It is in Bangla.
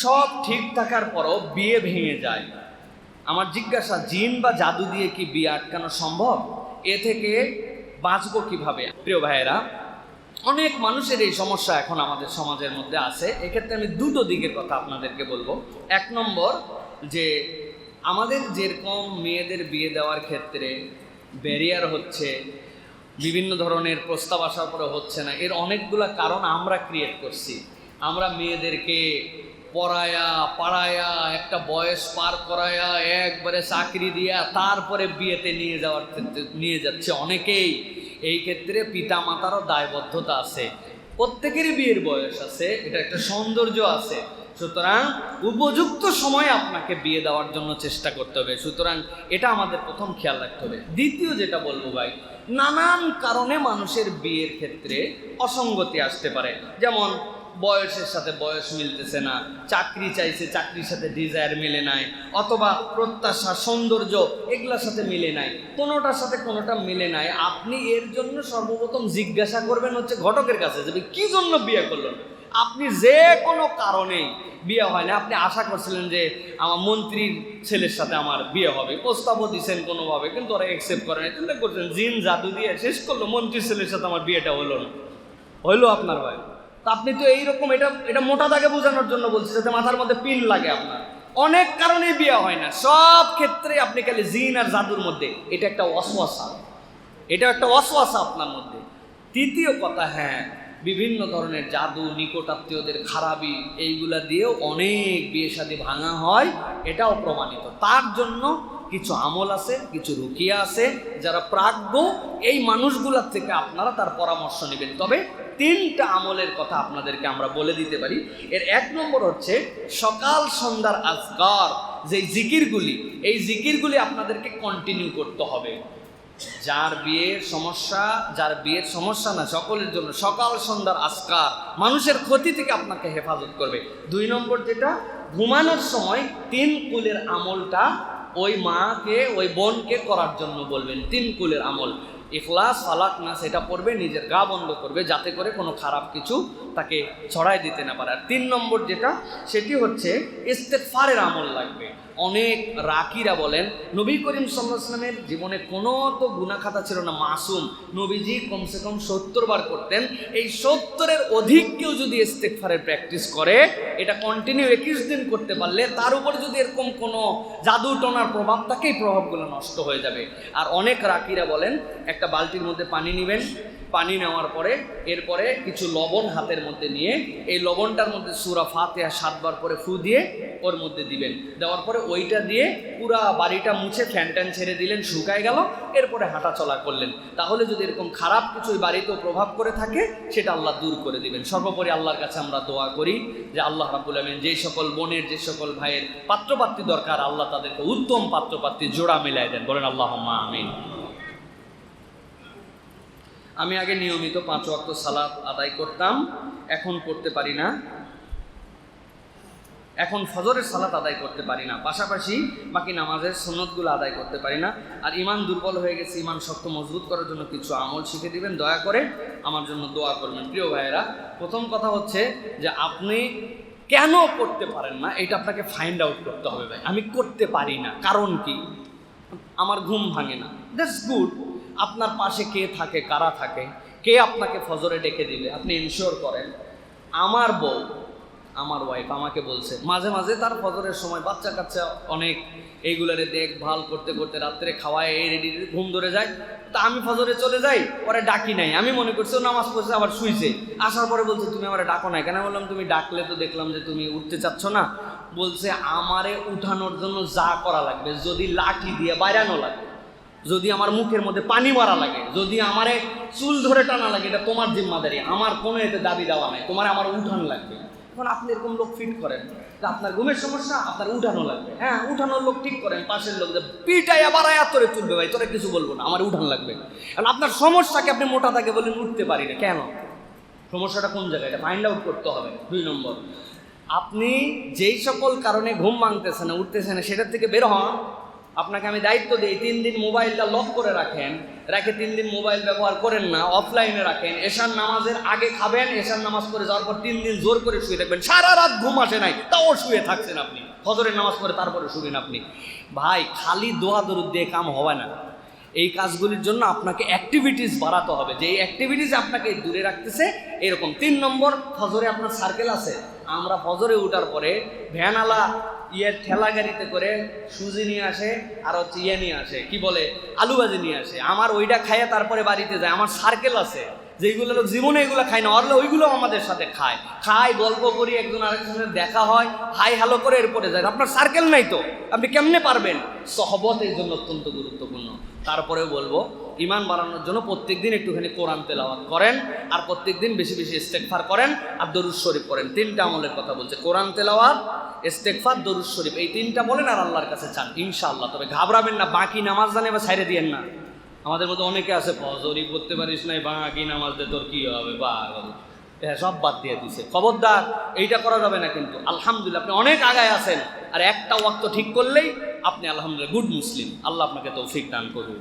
সব ঠিক থাকার পরও বিয়ে ভেঙে যায়। আমার জিজ্ঞাসা, জিন বা জাদু দিয়ে কি বিয়ে আটকানো সম্ভব? এ থেকে বাঁচবো কিভাবে? প্রিয় ভাইয়েরা, অনেক মানুষের এই সমস্যা এখন আমাদের সমাজের মধ্যে আছে। এক্ষেত্রে আমি দুটো দিকের কথা আপনাদেরকে বলবো। এক নম্বর, যে আমাদের যেরকম মেয়েদের বিয়ে দেওয়ার ক্ষেত্রে ব্যারিয়ার হচ্ছে, বিভিন্ন ধরনের প্রস্তাব আসার পরে হচ্ছে না, এর অনেকগুলা কারণ আমরা ক্রিয়েট করছি। আমরা মেয়েদেরকে পড়ায়া পাড়ায়া একটা বয়স পার করায়া একবারে চাকরি দিয়া তারপরে বিয়েতে নিয়ে যাচ্ছে অনেকেই। এই ক্ষেত্রে পিতা মাতারও দায়বদ্ধতা আছে, প্রত্যেকেরই বিয়ের বয়স আছে, এটা একটা সৌন্দর্য আছে। সুতরাং উপযুক্ত সময়ে আপনাকে বিয়ে দেওয়ার জন্য চেষ্টা করতে হবে। সুতরাং এটা আমাদের প্রথম খেয়াল রাখতে হবে। দ্বিতীয় যেটা বলবো ভাই, নানান কারণে মানুষের বিয়ের ক্ষেত্রে অসঙ্গতি আসতে পারে। যেমন বয়সের সাথে বয়স মিলতেছে না, চাকরি চাইছে, চাকরির সাথে ডিজায়ার মিলে নাই, অথবা প্রত্যাশা সৌন্দর্য এগুলোর সাথে মিলে নাই, কোনোটার সাথে কোনোটা মিলে নাই। আপনি এর জন্য সর্বপ্রথম জিজ্ঞাসা করবেন হচ্ছে ঘটকের কাছে, যে কি জন্য বিয়ে করলেন। আপনি যে কোনো কারণেই বিয়ে হয় না, আপনি আশা করছিলেন যে আমার মন্ত্রীর ছেলের সাথে আমার বিয়ে হবে, প্রস্তাবও দিচ্ছেন কোনোভাবে, কিন্তু ওরা অ্যাকসেপ্ট করে না, চিন্তা করছেন জিন জাদু দিয়ে শেষ করলো, মন্ত্রীর ছেলের সাথে আমার বিয়েটা হলো না। হইলো আপনার ভাই? তা আপনি তো এইরকম, এটা মোটা দাগে বোঝানোর জন্য বলছি, যাতে মাথার মধ্যে পিন লাগে আপনার। অনেক কারণেই বিয়ে হয় না, সব ক্ষেত্রে আপনি খালি জিন আর জাদুর মধ্যে, এটা একটা ওয়াসওয়াসা, এটা একটা ওয়াসওয়াসা আপনার মধ্যে। তৃতীয় কথা, হ্যাঁ, বিভিন্ন ধরনের জাদু, নিকটাত্মীয়দের খারাপি, এইগুলা দিয়েও অনেক বিয়ে শাদী ভাঙা হয়, এটাও প্রমাণিত। তার জন্য কিছু আমল আছে, কিছু রুকিয়া আছে, যারা প্রাজ্ঞ এই মানুষগুলার থেকে আপনারা তার পরামর্শ নেবেন। তবে তিনটা আমলের কথা আপনাদেরকে আমরা বলে দিতে পারি। এর এক নম্বর হচ্ছে সকাল সন্ধ্যার আজকার, যে জিকিরগুলি, এই জিকিরগুলি আপনাদেরকে কন্টিনিউ করতে হবে। যার বিয়ের সমস্যা না, সকলের জন্য সকাল সন্ধ্যার আজকার মানুষের ক্ষতি থেকে আপনাকে হেফাজত করবে। 2 নম্বর, যেটা ঘুমানোর সময় 3 কুলের আমলটা ওই মাকে, ওই বোনকে করার জন্য বলবেন। 3 কুলের আমল, ইখলাস, ফালাক, নাস, এটা পড়বে, নিজের গা বন্ধ করবে, যাতে করে কোনো খারাপ কিছু তাকে ছড়াই দিতে না পারে। আর 3 নম্বর যেটা, সেটি হচ্ছে ইস্তেগফারের আমল লাগবে। অনেক রাকিরা বলেন, নবী করিম সাল্লাল্লাহু আলাইহি ওয়াসাল্লামের জীবনে কোনো তো গুনাহ খাতা ছিল না, মাসুম। নবীজি কমসে কম 70 বার করতেন। এই 70-এর অধিক কেউ যদি ইস্তেগফারের প্র্যাকটিস করে, এটা কন্টিনিউ 21 দিন করতে পারলে, তার উপর যদি এরকম কোনো জাদু টনার প্রভাব থাকে, এই প্রভাবগুলো নষ্ট হয়ে যাবে। আর অনেক রাকিরা বলেন, একটা বালতির মধ্যে পানি নেবেন, পানি নেওয়ার পরে এরপরে কিছু লবণ হাতের মধ্যে নিয়ে, এই লবণটার মধ্যে সূরা ফাতিহা 7 বার করে ফু দিয়ে ওর মধ্যে দিবেন। দেওয়ার পরে ওইটা দিয়ে পুরা বাড়িটা মুছে ফ্যান ট্যান ছেড়ে দিলেন, শুকায় গেল। এরপরে হাঁটা চলা করলেন। তাহলে যদি এরকম খারাপ কিছু ওই বাড়িতেও প্রভাব করে থাকে, সেটা আল্লাহ দূর করে দিবেন। সর্বোপরি আল্লাহর কাছে আমরা দোয়া করি যে আল্লাহ রাব্বুল আমিন যে সকল বোনের, যে সকল ভাইয়ের পাত্রপাত্রী দরকার, আল্লাহ তাদেরকে উত্তম পাত্রপাত্রী জোড়া মিলাই দেন। বলেন আল্লাহুম্মা আমিন। আমি আগে নিয়মিত 5 ওয়াক্ত সালাত আদায় করতাম, এখন করতে পারি না। এখন ফজরের সালাত আদায় করতে পারি না, পাশাপাশি বাকি নামাজের সুন্নতগুলো আদায় করতে পারি না। আর ইমান দুর্বল হয়ে গেছে, ইমান শক্ত মজবুত করার জন্য কিছু আমল শিখে দিবেন, দয়া করে আমার জন্য দোয়া করবেন। প্রিয় ভাইয়েরা, প্রথম কথা হচ্ছে যে আপনি কেন করতে পারেন না, এটা আপনাকে ফাইন্ড আউট করতে হবে। ভাই, আমি করতে পারি না, কারণ কি? আমার ঘুম ভাঙে না, দ্যাটস গুড। আপনার পাশে কে থাকে, কারা থাকে, কে আপনাকে ফজরে ডেকে দিলে আপনি ইনশিওর করেন। আমার বউ, আমার ওয়াইফ আমাকে বলছে, মাঝে মাঝে তার ফজরের সময় বাচ্চা কাচ্চা অনেক, এইগুলারে দেখভাল করতে করতে রাত্রে খাওয়ায় এই রেডি ঘুম ধরে যায়। তা আমি ফজরে চলে যাই, পরে ডাকি নাই। আমি মনে করছি ও নামাজ পড়ছে, আবার শুইছে। আসার পরে বলছে, তুমি আমার ডাকো নাই কেন? বললাম, তুমি ডাকলে তো দেখলাম যে তুমি উঠতে চাচ্ছ না। বলছে, আমারে উঠানোর জন্য যা করা লাগবে, যদি লাঠি দিয়ে বাইরানো লাগে, যদি আমার মুখের মধ্যে পানি মারা লাগে, যদি আমারে চুল ধরে টানা লাগে, এটা তোমার জিম্মাদারি, আমার কোনো এতে দাবি দেওয়া নাই, তোমার আমার উঠান লাগবে। এখন আপনি এরকম লোক ফিট করেন, আপনার ঘুমের সমস্যা, আপনার উঠানো লাগবে। হ্যাঁ, উঠানোর লোক ঠিক করেন, পাশের লোক পিটাইয়া বাড়াইয়া তোরে তুলবে, ভাই তোরা কিছু বলবো না, আমার উঠান লাগবে। কারণ আপনার সমস্যাকে আপনি মোটা থাকে বলেন উঠতে পারি না, কেন? সমস্যাটা কোন জায়গায়, এটা ফাইন্ড আউট করতে হবে। 2 নম্বর, আপনি যেই সকল কারণে ঘুম ভাঙতেছে না, উঠতেছে না, সেটার থেকে বের হন। আপনাকে আমি দায়িত্ব দিই 3 দিন মোবাইলটা লক করে রাখেন, রেখে 3 দিন মোবাইল ব্যবহার করেন না, অফলাইনে রাখেন। এশার নামাজের আগে খাবেন, এশার নামাজ করে যাওয়ার পর 3 দিন জোর করে শুয়ে থাকবেন। সারা রাত ঘুম আসে নাই, তাও শুয়ে থাকছেন আপনি। ফজরের নামাজ পড়ে তারপরে শুবেন আপনি। ভাই, খালি দোয়া দরুদ দিয়ে কাম হবে না। এই কাজগুলির জন্য আপনাকে অ্যাক্টিভিটিস বাড়াতে হবে, যে এই অ্যাক্টিভিটিস আপনাকে দূরে রাখতেছে এরকম। 3 নম্বর, ফজরে আপনার সার্কেল আছে। আমরা ফজরে উঠার পরে ভ্যানওয়ালা ঠেলা গাড়িতে করে সুজি নিয়ে আসে, আর হচ্ছে নিয়ে আসে, কি বলে, আলু ভাজি নিয়ে আসে। আমার ওইটা খাইয়ে তারপরে বাড়িতে যায়। আমার সার্কেল আছে, যেইগুলো লোক জীবনে এগুলো খায় না, অরলে ওইগুলো আমাদের সাথে খায়, গল্প করি, একজন আরেকজনের দেখা হয়, হাই হ্যালো করে এরপরে যায়। আপনার সার্কেল নাই তো আপনি কেমনে পারবেন? সহবত এই জন্য অত্যন্ত গুরুত্বপূর্ণ। তারপরেও বলবো, ইমান বাড়ানোর জন্য প্রত্যেকদিন একটুখানি কোরআন তেলাওয়াত করেন, আর প্রত্যেকদিন বেশি বেশি ইস্তেগফার করেন, আর দরুদ শরীফ করেন। 3টা আমলের কথা বলছে, কোরআন তেলাওয়াত, ইস্তেগফার, দরুদ শরীফ। এই 3টা বলেন আর আল্লাহর কাছে চান ইনশাআল্লাহ। তবে ঘাবড়াবেন না, বাকি নামাজ জানে বা ছাইড়ে দিয়েন না। আমাদের মধ্যে অনেকে আছে, ফজরই পড়তে পারিস নাই, বাকি নামাজ দিয়ে তোর কি হবে, বা সব বাদ দিয়ে দিছে। খবরদার, এইটা করা যাবে না কিন্তু। আলহামদুলিল্লাহ, আপনি অনেক আগায় আছেন, আর একটা ওয়াক্ত ঠিক করলেই আপনি আলহামদুলিল্লাহ গুড মুসলিম। আল্লাহ আপনাকে তৌফিক দান করুন।